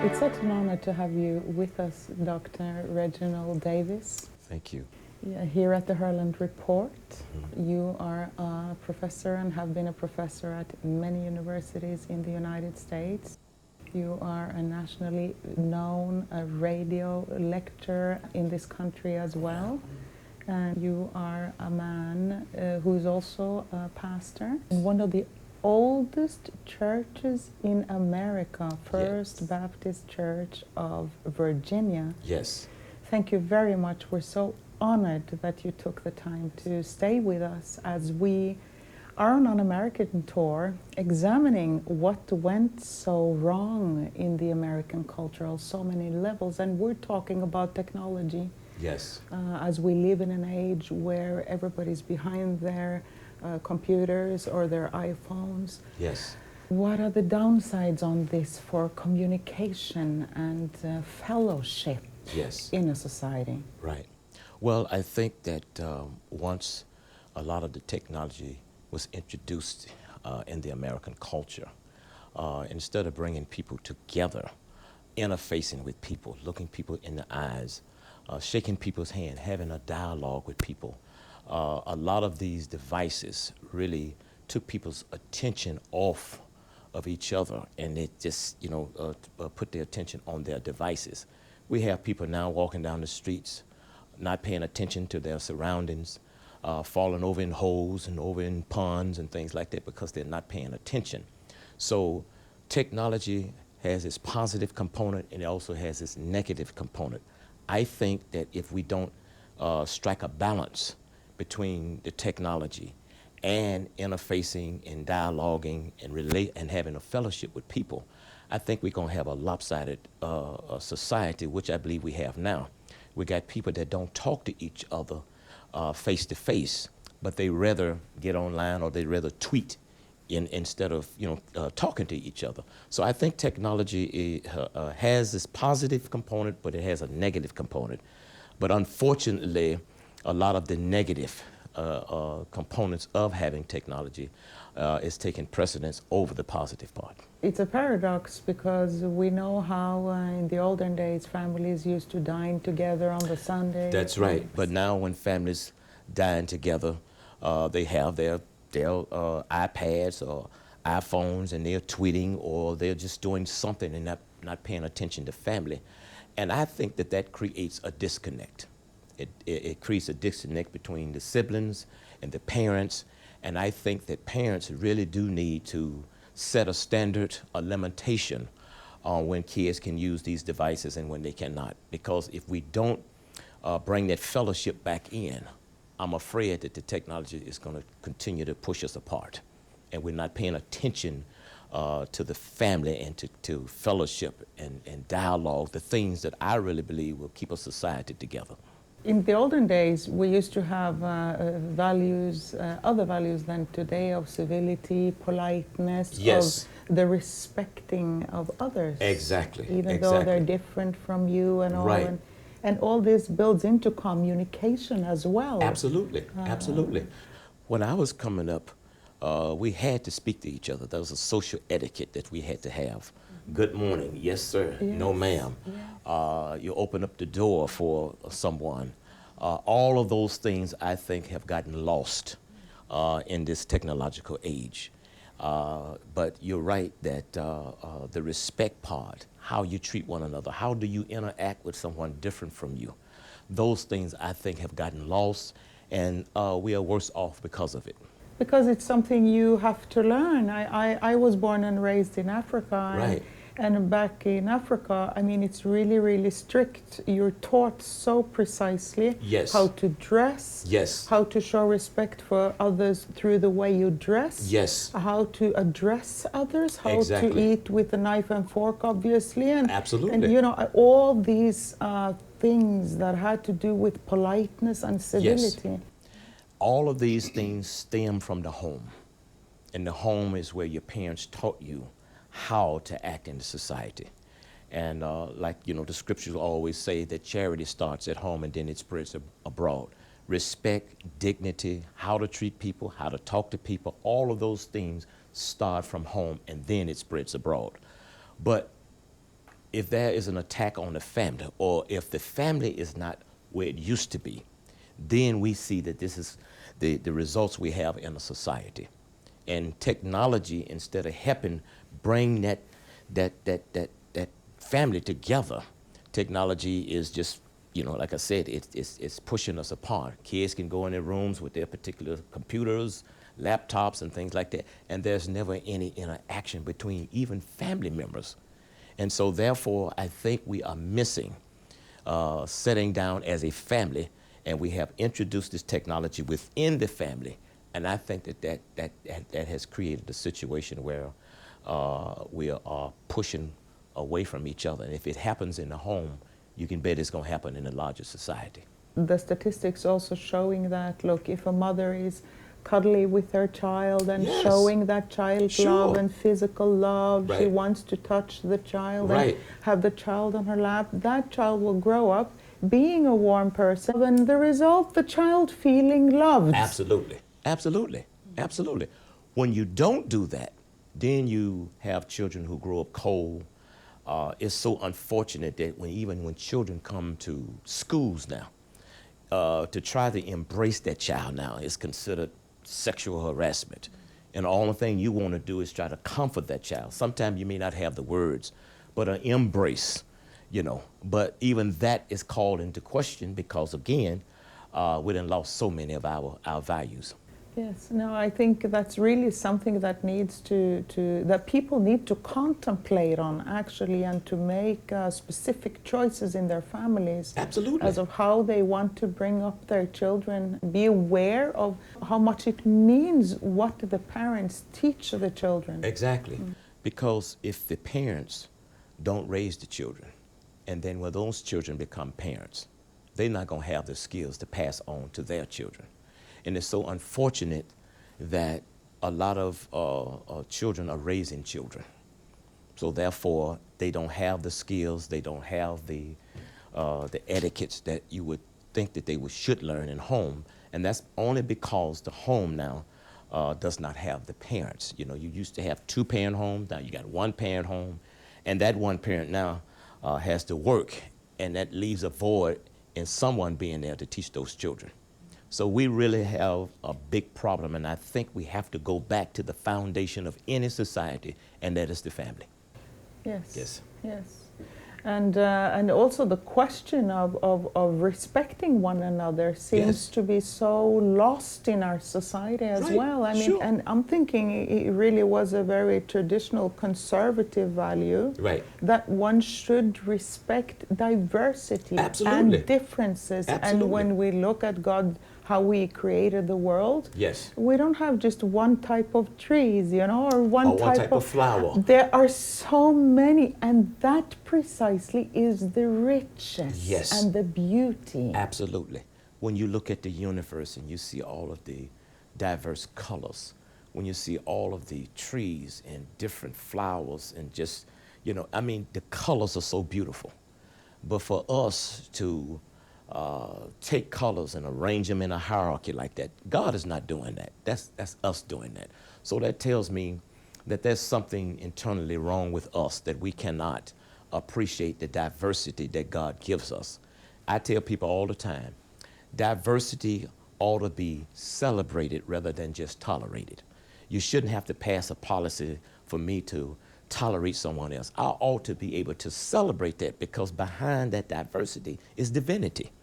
It's such an honor to have you with us, Dr. Reginald Davis. Thank you. Here at the Herland Report. You are a professor and have been a professor at many universities in the United States. You are a nationally known radio lecturer in this country as well. And you are a man who's also a pastor in one of the oldest churches in America, First Baptist Church of Virginia. Yes. Thank you very much. We're so honored that you took the time to stay with us as we are on an American tour examining what went so wrong in the American culture on so many levels. And we're talking about technology. Yes. As we live in an age where everybody's behind their computers or their iPhones. Yes. What are the downsides on this for communication and fellowship in a society? Right. Well, I think that once a lot of the technology was introduced in the American culture, instead of bringing people together, interfacing with people, looking people in the eyes, shaking people's hand, having a dialogue with people, a lot of these devices really took people's attention off of each other, and it just, put their attention on their devices. We have people now walking down the streets, not paying attention to their surroundings, falling over in holes and over in ponds and things like that because they're not paying attention. So technology has its positive component and it also has its negative component. I think that if we don't strike a balance between the technology and interfacing and dialoguing and having a fellowship with people, I think we're going to have a lopsided society, which I believe we have now. We got people that don't talk to each other face to face, but they rather get online or they rather tweet instead of talking to each other. So I think technology has this positive component, but it has a negative component. But unfortunately, a lot of the negative components of having technology is taking precedence over the positive part. It's a paradox because we know how in the olden days families used to dine together on the Sunday. That's right. But now when families dine together, they have their iPads or iPhones and they're tweeting or they're just doing something and not paying attention to family. And I think that creates a disconnect. It creates a disconnect between the siblings and the parents, and I think that parents really do need to set a standard, a limitation on when kids can use these devices and when they cannot. Because if we don't bring that fellowship back in, I'm afraid that the technology is going to continue to push us apart, and we're not paying attention to the family and to fellowship and dialogue, the things that I really believe will keep a society together. In the olden days, we used to have values, other values than today, of civility, politeness, of the respecting of others. Exactly. Even though they're different from you and all. Right. And all this builds into communication as well. Absolutely, absolutely. When I was coming up, we had to speak to each other. There was a social etiquette that we had to have. Good morning, yes sir, yes. No ma'am. Yes. You open up the door for someone. All of those things I think have gotten lost in this technological age. But you're right that the respect part, how you treat one another, how do you interact with someone different from you, those things I think have gotten lost, and we are worse off because of it. Because it's something you have to learn. I was born and raised in Africa. Right. And back in Africa, I mean, it's really, really strict. You're taught so precisely how to dress, how to show respect for others through the way you dress, how to address others, how to eat with a knife and fork, obviously. And, and you know, all these things that had to do with politeness and civility. All of these things stem from the home. And the home is where your parents taught you how to act in society. And like, you know, the scriptures always say that charity starts at home and then it spreads abroad. respect, dignity, how to treat people, how to talk to people, all of those things start from home and then it spreads abroad. But if there is an attack on the family, or if the family is not where it used to be, then we see that this is the results we have in a society. And technology, instead of helping bring that family together, technology is just, you know, like I said, it's pushing us apart. Kids can go in their rooms with their particular computers, laptops, and things like that, and there's never any interaction between even family members. And so therefore, I think we are missing sitting down as a family, and we have introduced this technology within the family. And I think that has created a situation where we are pushing away from each other. And if it happens in the home, you can bet it's going to happen in a larger society. The statistics also showing that, look, if a mother is cuddly with her child and Yes. showing that child Sure. love and physical love, she Right. wants to touch the child Right. and have the child on her lap, that child will grow up being a warm person, and the result, the child feeling loved. Absolutely, absolutely, absolutely. When you don't do that, then you have children who grow up cold. It's so unfortunate that even when children come to schools now, to try to embrace that child now is considered sexual harassment. And the only thing you want to do is try to comfort that child. Sometimes you may not have the words, but an embrace, you know. But even that is called into question because, again, we done lost so many of our values. Yes, no, I think that's really something that needs that people need to contemplate on, actually, and to make specific choices in their families. Absolutely. As of how they want to bring up their children. Be aware of how much it means what the parents teach the children. Exactly. Because if the parents don't raise the children, and then when those children become parents, they're not going to have the skills to pass on to their children. And it's so unfortunate that a lot of children are raising children. So therefore, they don't have the skills, they don't have the etiquettes that you would think that they should learn in home. And that's only because the home now does not have the parents. You know, you used to have two-parent homes, now you got one-parent home. And that one parent now has to work, and that leaves a void in someone being there to teach those children. So we really have a big problem, and I think we have to go back to the foundation of any society, and that is the family. Yes. Yes. Yes. And also the question of respecting one another seems Yes. to be so lost in our society as Right. well. I mean, Sure. and I'm thinking it really was a very traditional conservative value. Right. That one should respect diversity Absolutely. and differences. Absolutely. And when we look at God, how we created the world, Yes. we don't have just one type of trees, you know, or one type of flower. There are so many, and that precisely is the richness Yes. and the beauty. Absolutely. When you look at the universe and you see all of the diverse colors, when you see all of the trees and different flowers and just, you know, I mean, the colors are so beautiful. But for us to take colors and arrange them in a hierarchy like that, God is not doing that. That's us doing that. So that tells me that there's something internally wrong with us, that we cannot appreciate the diversity that God gives us. I tell people all the time, diversity ought to be celebrated rather than just tolerated. You shouldn't have to pass a policy for me to tolerate someone else. I ought to be able to celebrate that, because behind that diversity is divinity.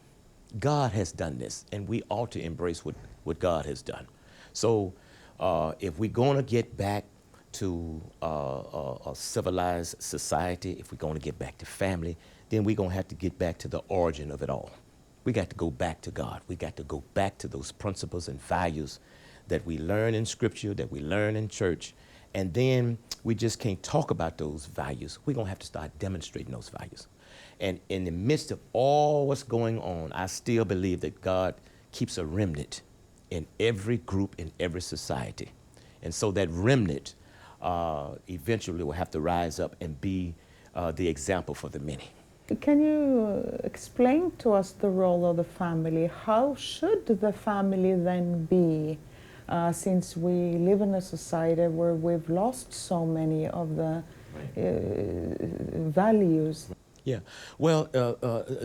God has done this, and we ought to embrace what God has done. So if we're going to get back to a civilized society, if we're going to get back to family, then we're going to have to get back to the origin of it all. We got to go back to God. We got to go back to those principles and values that we learn in Scripture, that we learn in church. And then we just can't talk about those values. We're going to have to start demonstrating those values. And in the midst of all what's going on, I still believe that God keeps a remnant in every group, in every society. And so that remnant eventually will have to rise up and be the example for the many. Can you explain to us the role of the family? How should the family then be, since we live in a society where we've lost so many of the values? Yeah. Well,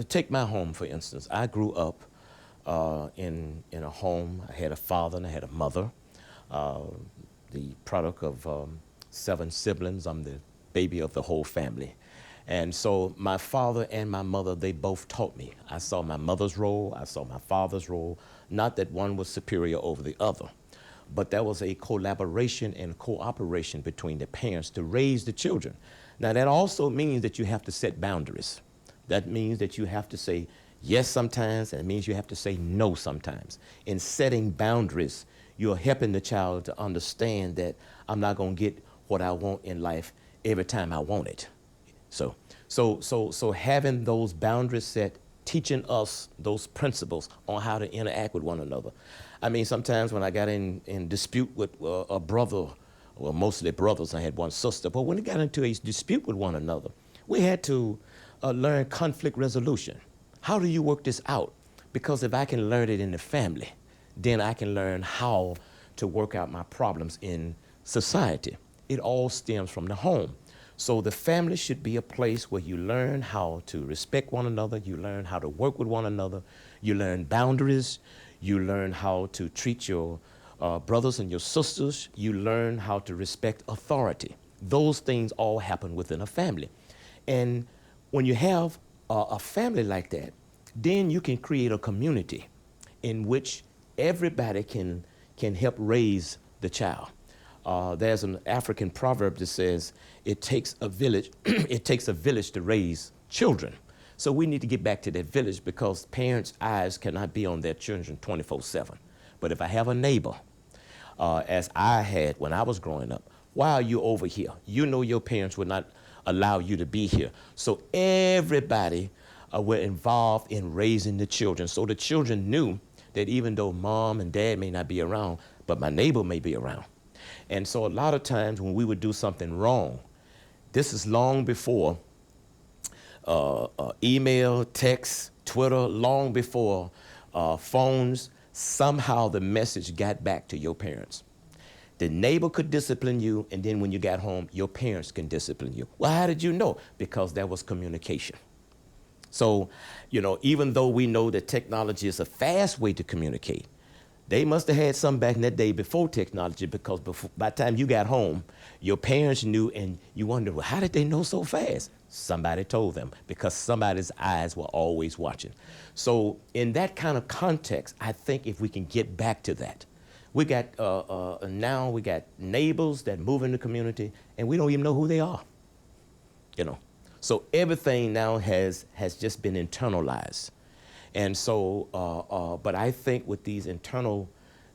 take my home, for instance. I grew up in a home. I had a father and I had a mother, the product of 7 siblings. I'm the baby of the whole family. And so my father and my mother, they both taught me. I saw my mother's role, I saw my father's role, not that one was superior over the other, but there was a collaboration and cooperation between the parents to raise the children. Now that also means that you have to set boundaries. That means that you have to say yes sometimes, and it means you have to say no sometimes. In setting boundaries, you're helping the child to understand that I'm not going to get what I want in life every time I want it. So having those boundaries set, teaching us those principles on how to interact with one another. I mean, sometimes when I got in dispute with a brother, well, mostly brothers, I had one sister, but when we got into a dispute with one another, we had to learn conflict resolution. How do you work this out? Because if I can learn it in the family, then I can learn how to work out my problems in society. It all stems from the home. So the family should be a place where you learn how to respect one another, you learn how to work with one another, you learn boundaries, you learn how to treat your brothers and your sisters, you learn how to respect authority. Those things all happen within a family. And when you have a family like that, then you can create a community in which everybody can help raise the child. There's an African proverb that says, it takes a village, it takes a village to raise children. So we need to get back to that village because parents' eyes cannot be on their children 24/7. But if I have a neighbor, as I had when I was growing up, why are you over here? You know your parents would not allow you to be here. So everybody were involved in raising the children. So the children knew that even though mom and dad may not be around, but my neighbor may be around. And so a lot of times when we would do something wrong, this is long before email, text, Twitter, long before phones, somehow the message got back to your parents. The neighbor could discipline you, and then when you got home, your parents can discipline you. Well, how did you know? Because there was communication. So, you know, even though we know that technology is a fast way to communicate, they must have had some back in that day before technology, because by the time you got home, your parents knew, and you wondered, well, how did they know so fast? Somebody told them, because somebody's eyes were always watching. So in that kind of context, I think if we can get back to that, we got now we got neighbors that move in the community, and we don't even know who they are, you know. So everything now has just been internalized. And so, but I think with these internal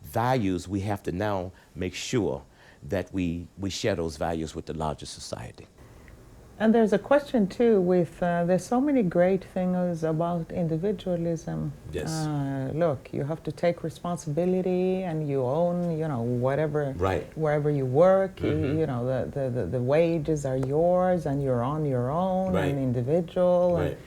values, we have to now make sure that we share those values with the larger society. And there's a question too with, there's so many great things about individualism. Yes. Look, you have to take responsibility and you own, you know, whatever, Right. wherever you work, Mm-hmm. you know, the wages are yours and you're on your own, Right. an individual. Right.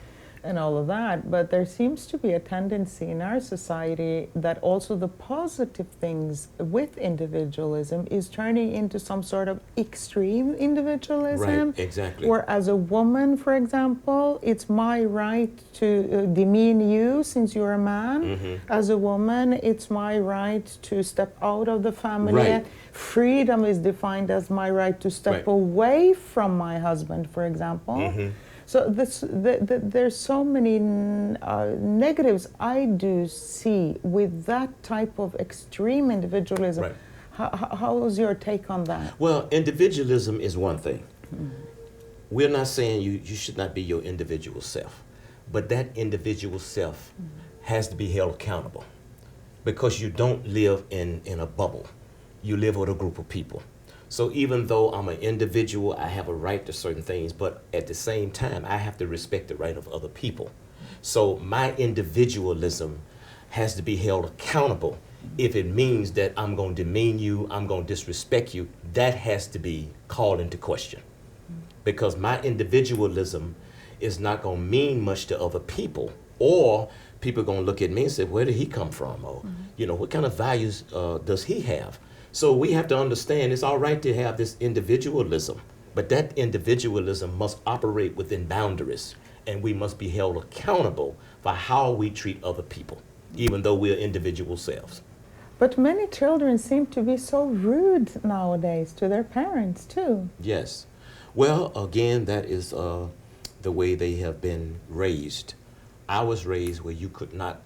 And all of that, but there seems to be a tendency in our society that also the positive things with individualism is turning into some sort of extreme individualism. Right, exactly. Where as a woman, for example, it's my right to demean you since you're a man. Mm-hmm. As a woman, it's my right to step out of the family. Right. Freedom is defined as my right to step Right. away from my husband, for example. Mm-hmm. So there's so many negatives I do see with that type of extreme individualism. Right. How's your take on that? Well, individualism is one thing. We're not saying you should not be your individual self, but that individual self has to be held accountable, because you don't live in a bubble. You live with a group of people. So even though I'm an individual, I have a right to certain things, but at the same time, I have to respect the right of other people. So my individualism has to be held accountable. If it means that I'm going to demean you, I'm going to disrespect you, that has to be called into question. Because my individualism is not going to mean much to other people, or people are going to look at me and say, where did he come from? Or, you know, what kind of values does he have? So we have to understand it's all right to have this individualism, but that individualism must operate within boundaries, and we must be held accountable for how we treat other people, even though we're individual selves. But many children seem to be so rude nowadays to their parents too. Yes. Well, again, that is the way they have been raised. I was raised where you could not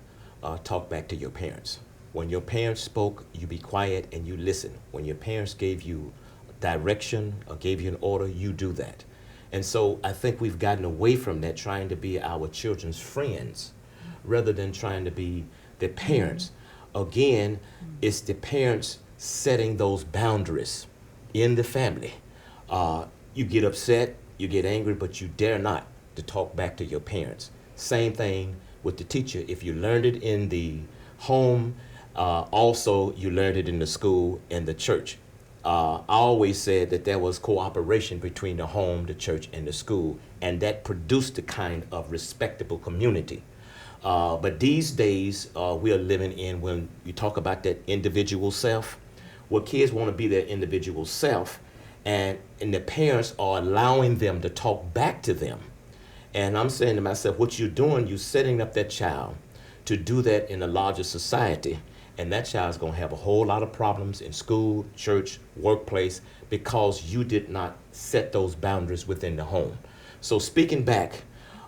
talk back to your parents. When your parents spoke, you be quiet and you listen. When your parents gave you direction or gave you an order, you do that. And so I think we've gotten away from that, trying to be our children's friends rather than trying to be their parents. Again, it's the parents setting those boundaries in the family. You get upset, you get angry, but you dare not to talk back to your parents. Same thing with the teacher. If you learned it in the home, also you learned it in the school and the church. I always said that there was cooperation between the home, the church, and the school, and that produced the kind of respectable community. But these days, we are living in, when you talk about that individual self, where kids want to be their individual self, and the parents are allowing them to talk back to them. And I'm saying to myself, what you're doing, you're setting up that child to do that in a larger society, and that child's going to have a whole lot of problems in school, church, workplace, because you did not set those boundaries within the home. So speaking back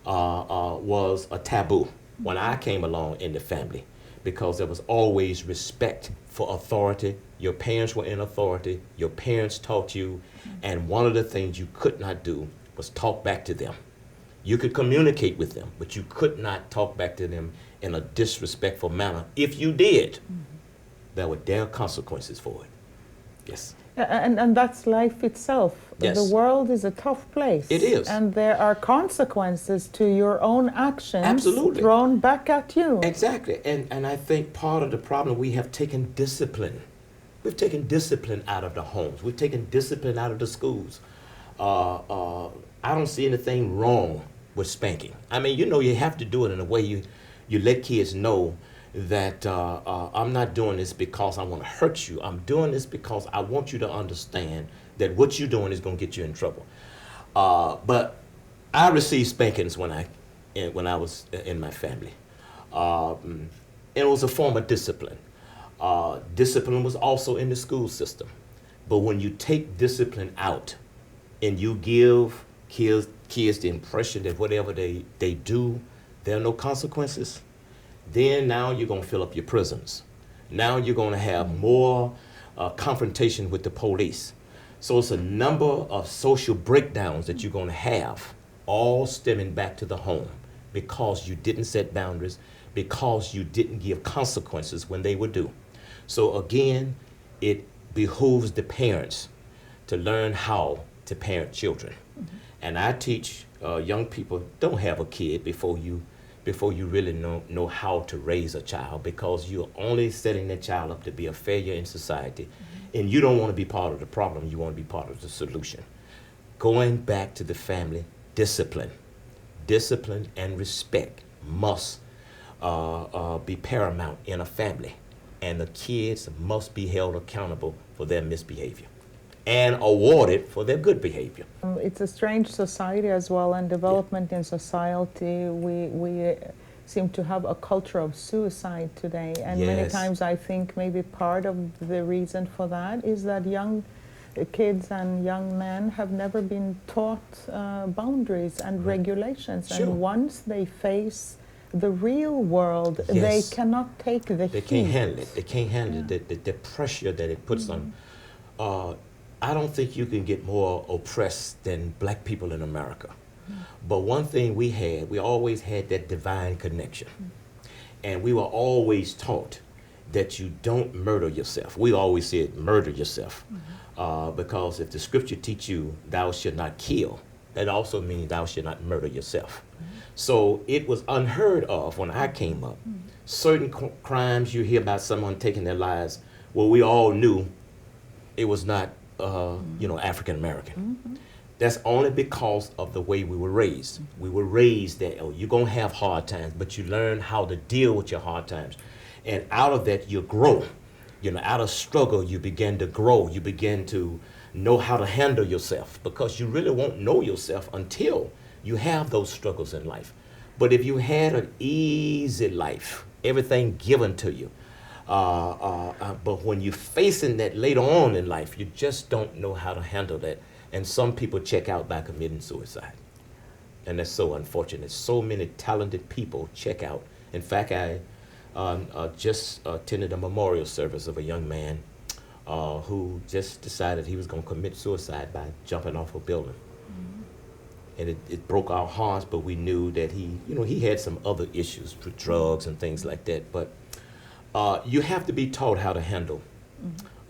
was a taboo when I came along in the family, because there was always respect for authority. Your parents were in authority. Your parents taught you, and one of the things you could not do was talk back to them. You could communicate with them, but you could not talk back to them in a disrespectful manner. If you did, there were consequences for it. Yes. And that's life itself. Yes. The world is a tough place. It is. And there are consequences to your own actions. Absolutely. Thrown back at you. Exactly. And I think part of the problem, we have taken discipline. We've taken discipline out of the homes. We've taken discipline out of the schools. I don't see anything wrong with spanking. I mean, you know, you have to do it in a way you let kids know that I'm not doing this because I want to hurt you. I'm doing this because I want you to understand that what you're doing is going to get you in trouble. But I received spankings when I was in my family. And it was a form of discipline. Discipline was also in the school system. But when you take discipline out and you give kids the impression that whatever they do, there are no consequences, then now you're going to fill up your prisons. Now you're going to have more confrontation with the police. So it's a number of social breakdowns that you're going to have, all stemming back to the home, because you didn't set boundaries, because you didn't give consequences when they were due. So again, it behooves the parents to learn how to parent children. And I teach young people, don't have a kid before you really know how to raise a child, because you're only setting that child up to be a failure in society. And you don't want to be part of the problem, you want to be part of the solution. Going back to the family, discipline and respect must be paramount in a family. And the kids must be held accountable for their misbehavior and awarded for their good behavior. It's a strange society as well, and development in society. We seem to have a culture of suicide today, and many Yes. times I think maybe part of the reason for that is that young kids and young men have never been taught boundaries and regulations. Sure. And once they face the real world, Yes. they cannot take the They heat. can't handle it. They can't handle the pressure that it puts on. I don't think you can get more oppressed than black people in America. But one thing we always had that divine connection. And we were always taught that you don't murder yourself. We always said murder yourself. Because if the scripture teach you thou shalt not kill, that also means thou shalt not murder yourself. So it was unheard of when I came up. Certain crimes you hear about someone taking their lives, well, we all knew it was not African American. That's only because of the way we were raised. We were raised that, oh, you're going to have hard times, but you learn how to deal with your hard times. And out of that, you grow. You know, out of struggle, you begin to grow. You begin to know how to handle yourself, because you really won't know yourself until you have those struggles in life. But if you had an easy life, everything given to you, but when you're facing that later on in life, you just don't know how to handle that. And some people check out by committing suicide. And that's so unfortunate. So many talented people check out. In fact, I just attended a memorial service of a young man who just decided he was going to commit suicide by jumping off a building. Mm-hmm. And it broke our hearts, but we knew that he had some other issues with drugs and things like that. But you have to be taught how to handle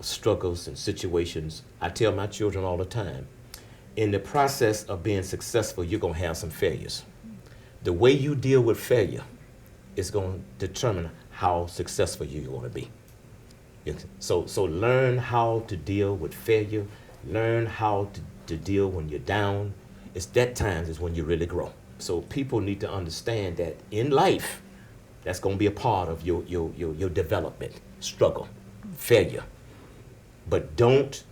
struggles and situations. I tell my children all the time, in the process of being successful, you're going to have some failures. The way you deal with failure is going to determine how successful you're going to be. So learn how to deal with failure. Learn how to deal when you're down. It's that time is when you really grow. So people need to understand that in life, that's going to be a part of your development, struggle, failure. But don't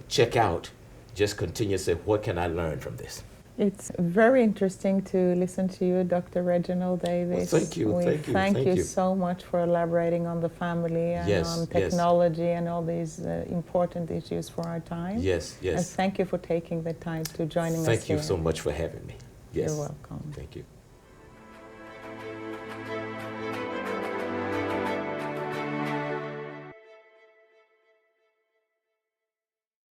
check out. Just continue to say, what can I learn from this? It's very interesting to listen to you, Dr. Reginald Davis. Well, thank you. Thank you so much for elaborating on the family and on technology and all these important issues for our time. Yes. And thank you for taking the time to joining us here. Thank you so much for having me. Yes. You're welcome. Thank you.